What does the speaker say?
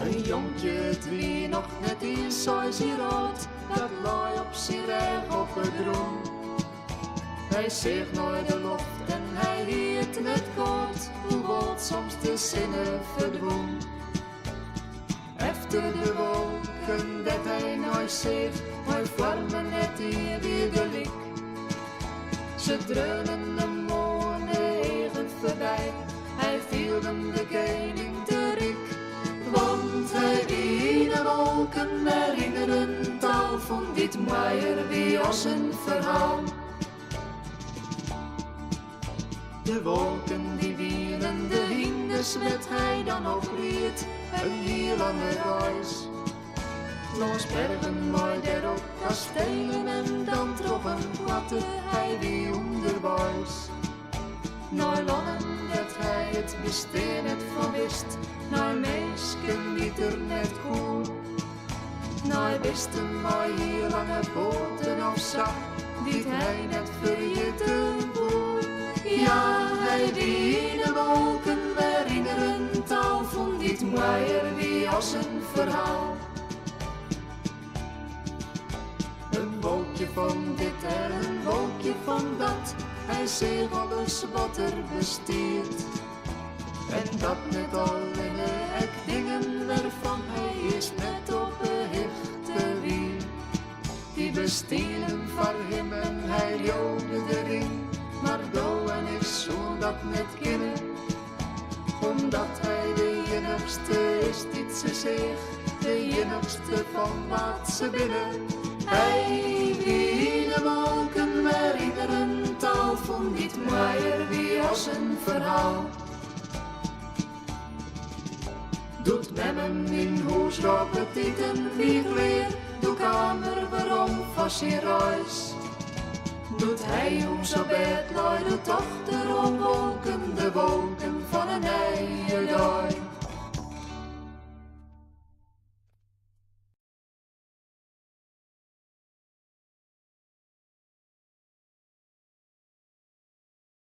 Een jonkje, het wie nog net eens zoals hij rood, dat laai op zijn rug op het groen. Hij zeeg nooit de loft en hij hield net kort, hoewel soms de zinnen verdwoen. Efter de wolken dat hij nooit zeeg, maar vormen net hier weer de lik. Ze dreunen de mooie even voorbij, hij viel hem de koning te rik. Want hij wie de wolken herinneren taal van dit meier wie als een verhaal. De wolken die wielen de hinders werd hij dan opriet, een heel lange reis. Langs bergen mooi daarop kastelen en dan troffen platte hij wie onderwijs. Naar landen dat hij het besteen net van wist, naar meisken niet er net cool. Naar wisten maar heel lange poten of zag, die hij net vergeten voel. Ja, hij die de wolken herinneren taal van dit meier wie als een verhaal. Een wolkje van dit en een wolkje van dat, hij zegt alles wat er besteedt. En dat net al in de hek dingen waarvan hij is net op behichte wie. Die bestelen van hem en hij joode de ring, maar doe en ik zo dat net kennen. Omdat hij de enigste is die ze zegt, de enigste van wat ze binnen. Hij wie de wolken herinneren taal van dit meier wie als een verhaal. Doet met hem in huis repetieten wie weer, doe kamer waarom vast in reis. Doet hij ons op bed, luidt de dochter om wolken, de wolken van een ei.